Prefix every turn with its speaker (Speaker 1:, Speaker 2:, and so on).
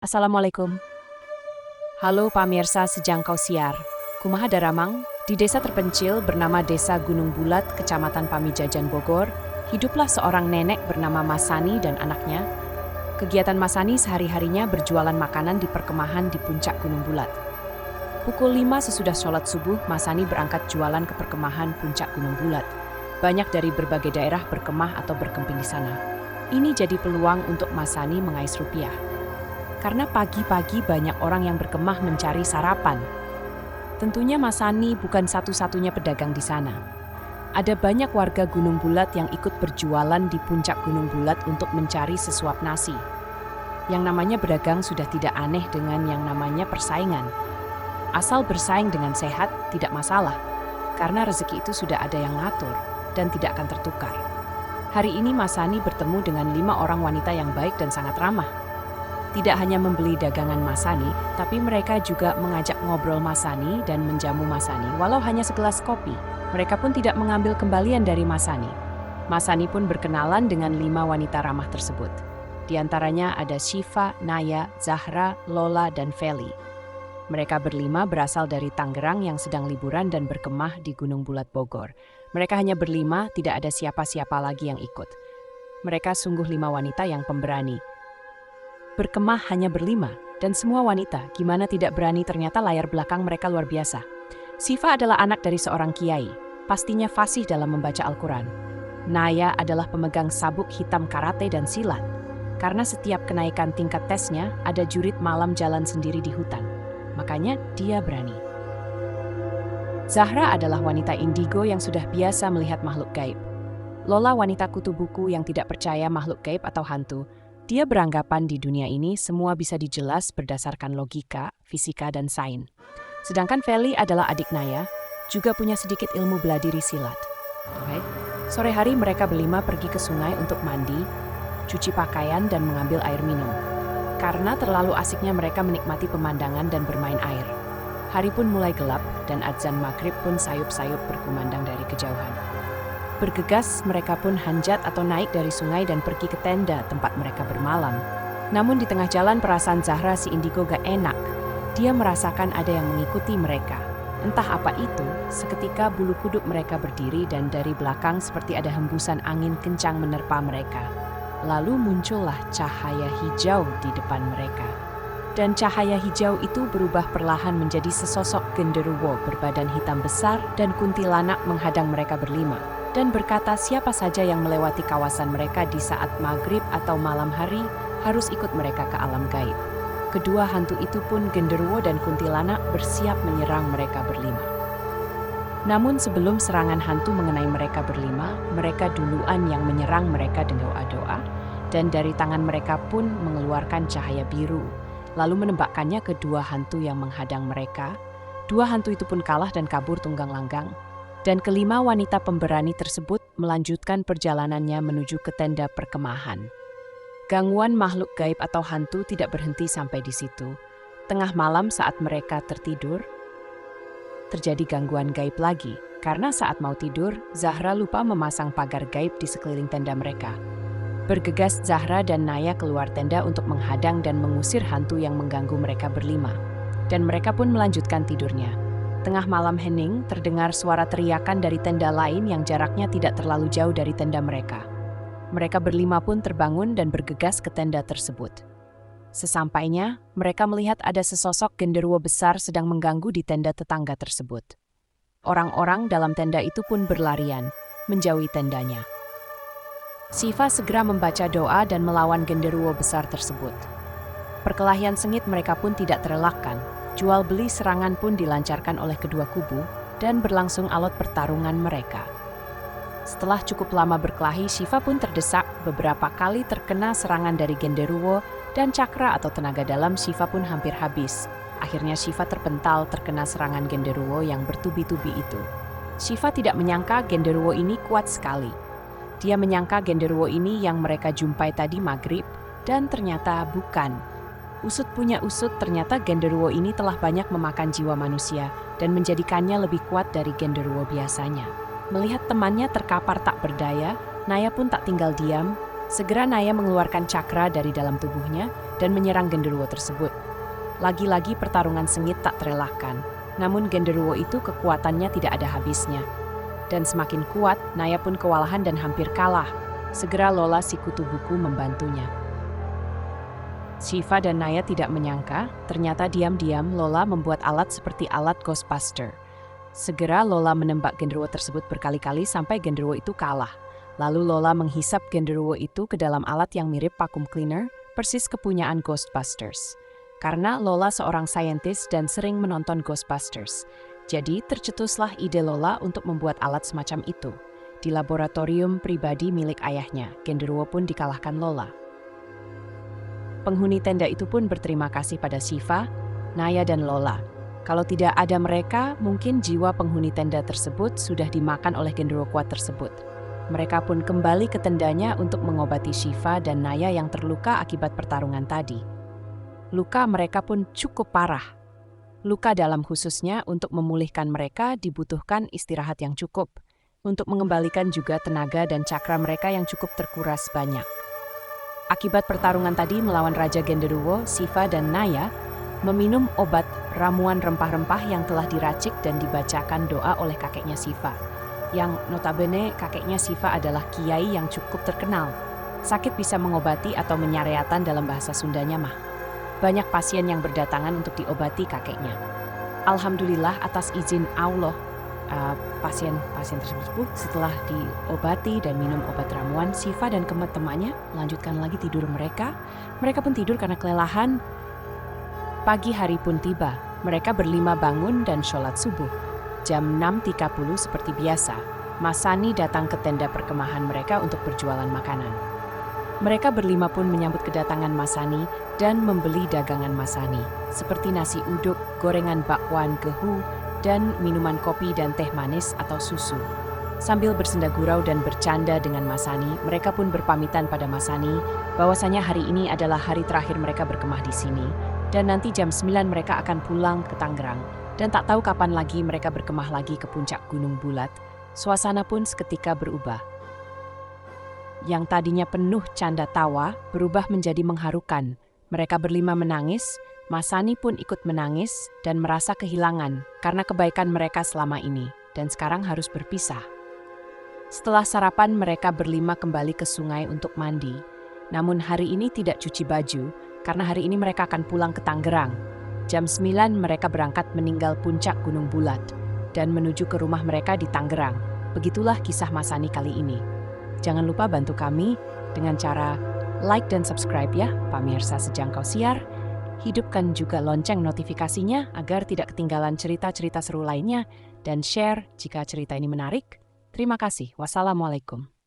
Speaker 1: Assalamualaikum. Halo pamirsa sejangkau siar. Kumaha daramang, di desa terpencil bernama Desa Gunung Bulat, Kecamatan Pamijahan, Bogor, hiduplah seorang nenek bernama Masani dan anaknya. Kegiatan Masani sehari-harinya berjualan makanan di perkemahan di puncak Gunung Bulat. Pukul 5 sesudah sholat subuh, Masani berangkat jualan ke perkemahan puncak Gunung Bulat. Banyak dari berbagai daerah berkemah atau berkemping di sana. Ini jadi peluang untuk Masani mengais rupiah. Karena pagi-pagi banyak orang yang berkemah mencari sarapan. Tentunya Masani bukan satu-satunya pedagang di sana. Ada banyak warga Gunung Bulat yang ikut berjualan di puncak Gunung Bulat untuk mencari sesuap nasi. Yang namanya berdagang sudah tidak aneh dengan yang namanya persaingan. Asal bersaing dengan sehat, tidak masalah. Karena rezeki itu sudah ada yang ngatur dan tidak akan tertukar. Hari ini Masani bertemu dengan 5 orang wanita yang baik dan sangat ramah. Tidak hanya membeli dagangan Masani, tapi mereka juga mengajak ngobrol Masani dan menjamu Masani, walau hanya segelas kopi. Mereka pun tidak mengambil kembalian dari Masani. Masani pun berkenalan dengan 5 wanita ramah tersebut. Di antaranya ada Syifa, Naya, Zahra, Lola, dan Feli. Mereka berlima berasal dari Tangerang yang sedang liburan dan berkemah di Gunung Bulat Bogor. Mereka hanya berlima, tidak ada siapa-siapa lagi yang ikut. Mereka sungguh 5 wanita yang pemberani. Berkemah hanya berlima, dan semua wanita, gimana tidak berani, ternyata layar belakang mereka luar biasa. Syifa adalah anak dari seorang kiai, pastinya fasih dalam membaca Al-Quran. Naya adalah pemegang sabuk hitam karate dan silat, karena setiap kenaikan tingkat tesnya ada jurit malam jalan sendiri di hutan. Makanya dia berani. Zahra adalah wanita indigo yang sudah biasa melihat makhluk gaib. Lola wanita kutu buku yang tidak percaya makhluk gaib atau hantu. Dia beranggapan di dunia ini semua bisa dijelas berdasarkan logika, fisika, dan sains. Sedangkan Feli adalah adik Naya, juga punya sedikit ilmu bela diri silat. Okay. Sore hari mereka berlima pergi ke sungai untuk mandi, cuci pakaian, dan mengambil air minum. Karena terlalu asiknya mereka menikmati pemandangan dan bermain air. Hari pun mulai gelap, dan adzan maghrib pun sayup-sayup berkumandang dari kejauhan. Bergegas, mereka pun hanjat atau naik dari sungai dan pergi ke tenda tempat mereka bermalam. Namun di tengah jalan perasaan Zahra si indigo gak enak. Dia merasakan ada yang mengikuti mereka. Entah apa itu, seketika bulu kuduk mereka berdiri dan dari belakang seperti ada hembusan angin kencang menerpa mereka. Lalu muncullah cahaya hijau di depan mereka. Dan cahaya hijau itu berubah perlahan menjadi sesosok genderuwo berbadan hitam besar dan kuntilanak menghadang mereka berlima. Dan berkata siapa saja yang melewati kawasan mereka di saat maghrib atau malam hari harus ikut mereka ke alam gaib. Kedua hantu itu pun genderuwo dan kuntilanak bersiap menyerang mereka berlima. Namun sebelum serangan hantu mengenai mereka berlima, mereka duluan yang menyerang mereka dengan doa-doa, dan dari tangan mereka pun mengeluarkan cahaya biru, lalu menembakkannya ke dua hantu yang menghadang mereka. Dua hantu itu pun kalah dan kabur tunggang langgang. Dan kelima wanita pemberani tersebut melanjutkan perjalanannya menuju ke tenda perkemahan. Gangguan makhluk gaib atau hantu tidak berhenti sampai di situ. Tengah malam saat mereka tertidur, terjadi gangguan gaib lagi. Karena saat mau tidur, Zahra lupa memasang pagar gaib di sekeliling tenda mereka. Bergegas Zahra dan Naya keluar tenda untuk menghadang dan mengusir hantu yang mengganggu mereka berlima. Dan mereka pun melanjutkan tidurnya. Tengah malam hening, terdengar suara teriakan dari tenda lain yang jaraknya tidak terlalu jauh dari tenda mereka. Mereka berlima pun terbangun dan bergegas ke tenda tersebut. Sesampainya, mereka melihat ada sesosok genderuwo besar sedang mengganggu di tenda tetangga tersebut. Orang-orang dalam tenda itu pun berlarian, menjauhi tendanya. Syifa segera membaca doa dan melawan genderuwo besar tersebut. Perkelahian sengit mereka pun tidak terelakkan. Jual beli serangan pun dilancarkan oleh kedua kubu dan berlangsung alot pertarungan mereka. Setelah cukup lama berkelahi, Syifa pun terdesak beberapa kali terkena serangan dari genderuwo dan cakra atau tenaga dalam Syifa pun hampir habis. Akhirnya Syifa terpental terkena serangan genderuwo yang bertubi-tubi itu. Syifa tidak menyangka genderuwo ini kuat sekali. Dia menyangka genderuwo ini yang mereka jumpai tadi maghrib dan ternyata bukan. Usut punya usut, ternyata genderuwo ini telah banyak memakan jiwa manusia dan menjadikannya lebih kuat dari genderuwo biasanya. Melihat temannya terkapar tak berdaya, Naya pun tak tinggal diam. Segera Naya mengeluarkan cakra dari dalam tubuhnya dan menyerang genderuwo tersebut. Lagi-lagi pertarungan sengit tak terelakkan, namun genderuwo itu kekuatannya tidak ada habisnya. Dan semakin kuat, Naya pun kewalahan dan hampir kalah. Segera Lola si kutu buku membantunya. Shiva dan Naya tidak menyangka, ternyata diam-diam Lola membuat alat seperti alat Ghostbuster. Segera Lola menembak genderuwo tersebut berkali-kali sampai genderuwo itu kalah. Lalu Lola menghisap genderuwo itu ke dalam alat yang mirip vacuum cleaner, persis kepunyaan Ghostbusters. Karena Lola seorang saintis dan sering menonton Ghostbusters, jadi tercetuslah ide Lola untuk membuat alat semacam itu. Di laboratorium pribadi milik ayahnya, genderuwo pun dikalahkan Lola. Penghuni tenda itu pun berterima kasih pada Shiva, Naya dan Lola. Kalau tidak ada mereka, mungkin jiwa penghuni tenda tersebut sudah dimakan oleh genderuwo kuat tersebut. Mereka pun kembali ke tendanya untuk mengobati Shiva dan Naya yang terluka akibat pertarungan tadi. Luka mereka pun cukup parah. Luka dalam khususnya untuk memulihkan mereka dibutuhkan istirahat yang cukup, untuk mengembalikan juga tenaga dan cakra mereka yang cukup terkuras banyak. Akibat pertarungan tadi melawan Raja Genderuwo, Shiva dan Naya meminum obat ramuan rempah-rempah yang telah diracik dan dibacakan doa oleh kakeknya Shiva. Yang notabene kakeknya Shiva adalah kiai yang cukup terkenal. Sakit bisa mengobati atau menyareatan dalam bahasa Sundanya mah. Banyak pasien yang berdatangan untuk diobati kakeknya. Alhamdulillah atas izin Allah, pasien tersebut setelah diobati dan minum obat ramuan, Shiva dan teman-temannya melanjutkan lagi tidur mereka. Mereka pun tidur karena kelelahan. Pagi hari pun tiba. Mereka berlima bangun dan sholat subuh. Jam 6.30 seperti biasa, Masani datang ke tenda perkemahan mereka untuk berjualan makanan. Mereka berlima pun menyambut kedatangan Masani dan membeli dagangan Masani, seperti nasi uduk, gorengan bakwan, gehu, dan minuman kopi dan teh manis atau susu. Sambil bersenda gurau dan bercanda dengan Masani, mereka pun berpamitan pada Masani bahwasanya hari ini adalah hari terakhir mereka berkemah di sini, dan nanti jam 9 mereka akan pulang ke Tangerang. Dan tak tahu kapan lagi mereka berkemah lagi ke puncak Gunung Bulat. Suasana pun seketika berubah. Yang tadinya penuh canda tawa berubah menjadi mengharukan. Mereka berlima menangis, Masani pun ikut menangis dan merasa kehilangan karena kebaikan mereka selama ini dan sekarang harus berpisah. Setelah sarapan mereka berlima kembali ke sungai untuk mandi. Namun hari ini tidak cuci baju karena hari ini mereka akan pulang ke Tangerang. Jam 9 mereka berangkat meninggal puncak Gunung Bulat dan menuju ke rumah mereka di Tangerang. Begitulah kisah Masani kali ini. Jangan lupa bantu kami dengan cara like dan subscribe ya, pemirsa Sejangkau Siar. Hidupkan juga lonceng notifikasinya agar tidak ketinggalan cerita-cerita seru lainnya dan share jika cerita ini menarik. Terima kasih. Wassalamualaikum.